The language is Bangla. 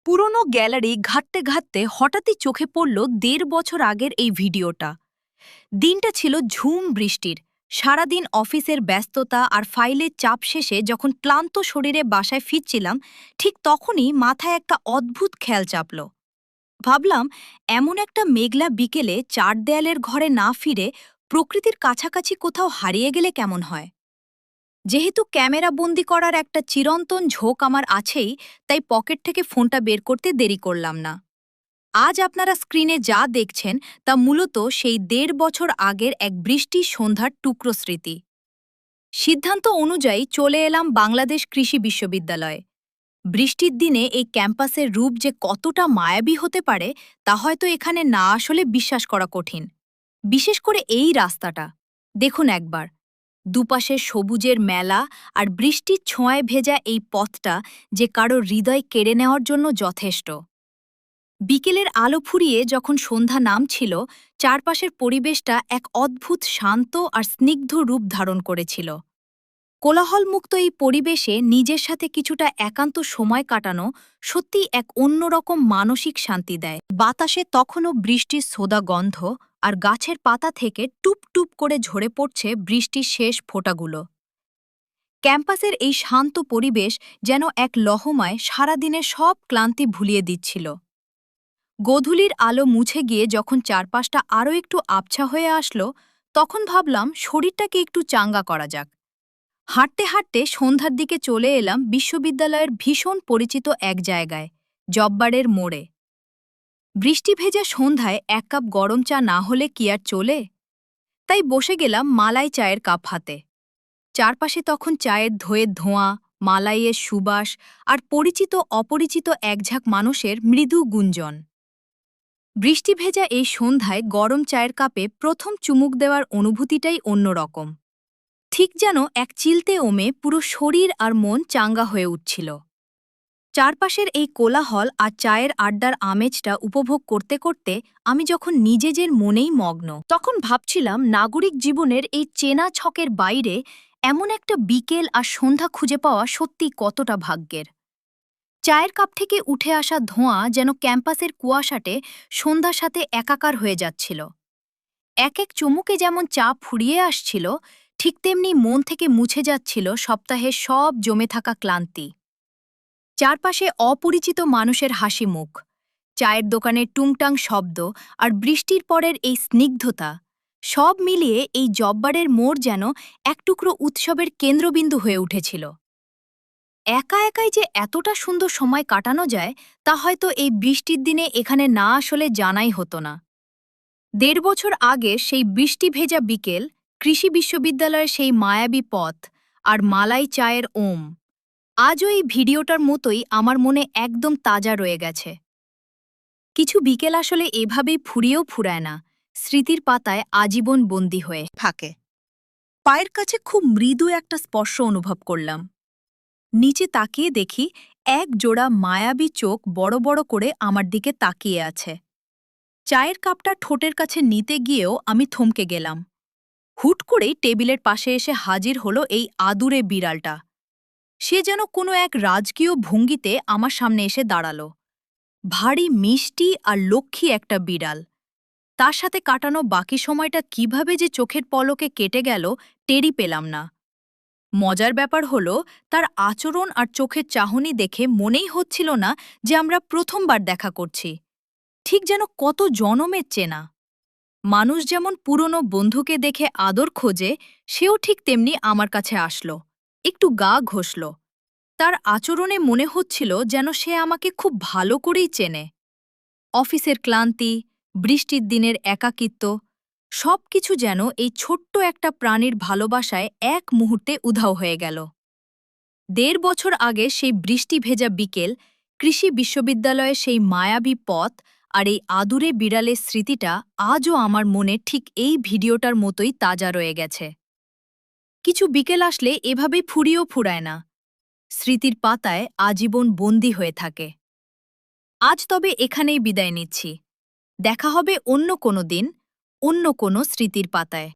পুরনো গ্যালারি ঘাঁটতে ঘাঁটতে হঠাৎই চোখে পড়ল ১.৫ বছর আগের এই ভিডিওটা। দিনটা ছিল ঝুম বৃষ্টির। সারাদিন অফিসের ব্যস্ততা আর ফাইলের চাপ শেষে যখন ক্লান্ত শরীরে বাসায় ফিরছিলাম, ঠিক তখনই মাথায় একটা অদ্ভুত খেয়াল চাপল। ভাবলাম, এমন একটা মেঘলা বিকেলে চার দেয়ালের ঘরে না ফিরে প্রকৃতির কাছাকাছি কোথাও হারিয়ে গেলে কেমন হয়। যেহেতু ক্যামেরা বন্দি করার একটা চিরন্তন ঝোঁক আমার আছেই, তাই পকেট থেকে ফোনটা বের করতে দেরি করলাম না। আজ আপনারা স্ক্রিনে যা দেখছেন তা মূলত সেই ১.৫ বছর আগের এক বৃষ্টির সন্ধ্যার টুকরো স্মৃতি। সিদ্ধান্ত অনুযায়ী চলে এলাম বাংলাদেশ কৃষি বিশ্ববিদ্যালয়ে। বৃষ্টির দিনে এই ক্যাম্পাসের রূপ যে কতটা মায়াবী হতে পারে তা হয়তো এখানে না আসলে বিশ্বাস করা কঠিন। বিশেষ করে এই রাস্তাটা দেখুন একবার। দুপাশে সবুজের মেলা আর বৃষ্টির ছোঁয়ায় ভেজা এই পথটা যে কারো হৃদয় কেড়ে নেওয়ার জন্য যথেষ্ট। বিকেলের আলো ফুরিয়ে যখন সন্ধ্যা নামছিল, চারপাশের পরিবেশটা এক অদ্ভুত শান্ত আর স্নিগ্ধ রূপ ধারণ করেছিল। কোলাহলমুক্ত এই পরিবেশে নিজের সাথে কিছুটা একান্ত সময় কাটানো সত্যিই এক অন্যরকম মানসিক শান্তি দেয়। বাতাসে তখনও বৃষ্টির সোদা গন্ধ, আর গাছের পাতা থেকে টুপ টুপ করে ঝরে পড়ছে বৃষ্টির শেষ ফোঁটাগুলো। ক্যাম্পাসের এই শান্ত পরিবেশ যেন এক লহমায় সারাদিনের সব ক্লান্তি ভুলিয়ে দিচ্ছিল। গোধূলির আলো মুছে গিয়ে যখন চারপাশটা আরও একটু আবছা হয়ে আসলো, তখন ভাবলাম শরীরটাকে একটু চাঙ্গা করা যাক। হাঁটতে হাঁটতে সন্ধ্যার দিকে চলে এলাম বিশ্ববিদ্যালয়ের ভীষণ পরিচিত এক জায়গায়, জব্বারের মোড়ে। বৃষ্টি ভেজা সন্ধ্যায় এক কাপ গরম চা না হলে কি আর চলে? তাই বসে গেলাম মালাই চায়ের কাপ হাতে। চারপাশে তখন চায়ের ধোঁয়ের ধোঁয়া, মালাইয়ের সুবাস আর পরিচিত অপরিচিত একঝাঁক মানুষের মৃদু গুঞ্জন। বৃষ্টি ভেজা এই সন্ধ্যায় গরম চায়ের কাপে প্রথম চুমুক দেওয়ার অনুভূতিটাই অন্যরকম। ঠিক যেন এক চিলতে ওমে পুরো শরীর আর মন চাঙ্গা হয়ে উঠছিল। চারপাশের এই কোলাহল আর চায়ের আড্ডার আমেজটা উপভোগ করতে করতে আমি যখন নিজের মনেই মগ্ন, তখন ভাবছিলাম নাগরিক জীবনের এই চেনা ছকের বাইরে এমন একটা বিকেল আর সন্ধ্যা খুঁজে পাওয়া সত্যি কতটা ভাগ্যের। চায়ের কাপ থেকে উঠে আসা ধোঁয়া যেন ক্যাম্পাসের কুয়াশাটে সন্ধ্যার সাথে একাকার হয়ে যাচ্ছিল। এক এক চুমুকে যেমন চা ফুরিয়ে আসছিল, ঠিক তেমনি মন থেকে মুছে যাচ্ছিল সপ্তাহের সব জমে থাকা ক্লান্তি। চারপাশে অপরিচিত মানুষের হাসি মুখ, চায়ের দোকানের টুংটাং শব্দ আর বৃষ্টির পরের এই স্নিগ্ধতা, সব মিলিয়ে এই জব্বারের মোড় যেন এক টুকরো উৎসবের কেন্দ্রবিন্দু হয়ে উঠেছিল। একা একাই যে এতটা সুন্দর সময় কাটানো যায় তা হয়তো এই বৃষ্টির দিনে এখানে না আসলে জানাই হতো না। ১.৫ বছর আগে সেই বৃষ্টি ভেজা বিকেল, কৃষি বিশ্ববিদ্যালয়ের সেই মায়াবী পথ আর মালাই চায়ের ওম আজও এই ভিডিওটার মতোই আমার মনে একদম তাজা রয়ে গেছে। কিছু বিকেল আসলে এভাবেই ফুরিয়েও ফুরায় না, স্মৃতির পাতায় আজীবন বন্দী হয়ে থাকে। পায়ের কাছে খুব মৃদু একটা স্পর্শ অনুভব করলাম। নিচে তাকিয়ে দেখি এক জোড়া মায়াবী চোখ বড় বড় করে আমার দিকে তাকিয়ে আছে। চায়ের কাপটা ঠোঁটের কাছে নিতে গিয়েও আমি থমকে গেলাম। হুট করেই টেবিলের পাশে এসে হাজির হলো এই আদুরে বিড়ালটা। সে যেন কোনো এক রাজকীয় ভঙ্গিতে আমার সামনে এসে দাঁড়াল। ভারী মিষ্টি আর লক্ষ্মী একটা বিড়াল। তার সাথে কাটানো বাকি সময়টা কিভাবে যে চোখের পলকে কেটে গেল টেরই পেলাম না। মজার ব্যাপার হলো, তার আচরণ আর চোখের চাহনি দেখে মনেই হচ্ছিল না যে আমরা প্রথমবার দেখা করছি। ঠিক যেন কত জনমের চেনা। মানুষ যেমন পুরনো বন্ধুকে দেখে আদর খোঁজে, সেও ঠিক তেমনি আমার কাছে আসলো, একটু গা ঘষল। তার আচরণে মনে হচ্ছিল যেন সে আমাকে খুব ভালো করেই চেনে। অফিসের ক্লান্তি, বৃষ্টির দিনের একাকিত্ব, সবকিছু যেন এই ছোট্ট একটা প্রাণীর ভালোবাসায় এক মুহূর্তে উধাও হয়ে গেল। ১.৫ বছর আগে সেই বৃষ্টি ভেজা বিকেল, কৃষি বিশ্ববিদ্যালয়ের সেই মায়াবী পথ আর এই আদুরে বিড়ালের স্মৃতিটা আজও আমার মনে ঠিক এই ভিডিওটার মতোই তাজা রয়ে গেছে। কিছু বিকেল আসলে এভাবেই ফুরিয়েও ফুরায় না, স্মৃতির পাতায় আজীবন বন্দী হয়ে থাকে। আজ তবে এখানেই বিদায় নিচ্ছি। দেখা হবে অন্য কোনো দিন, অন্য কোনো স্মৃতির পাতায়।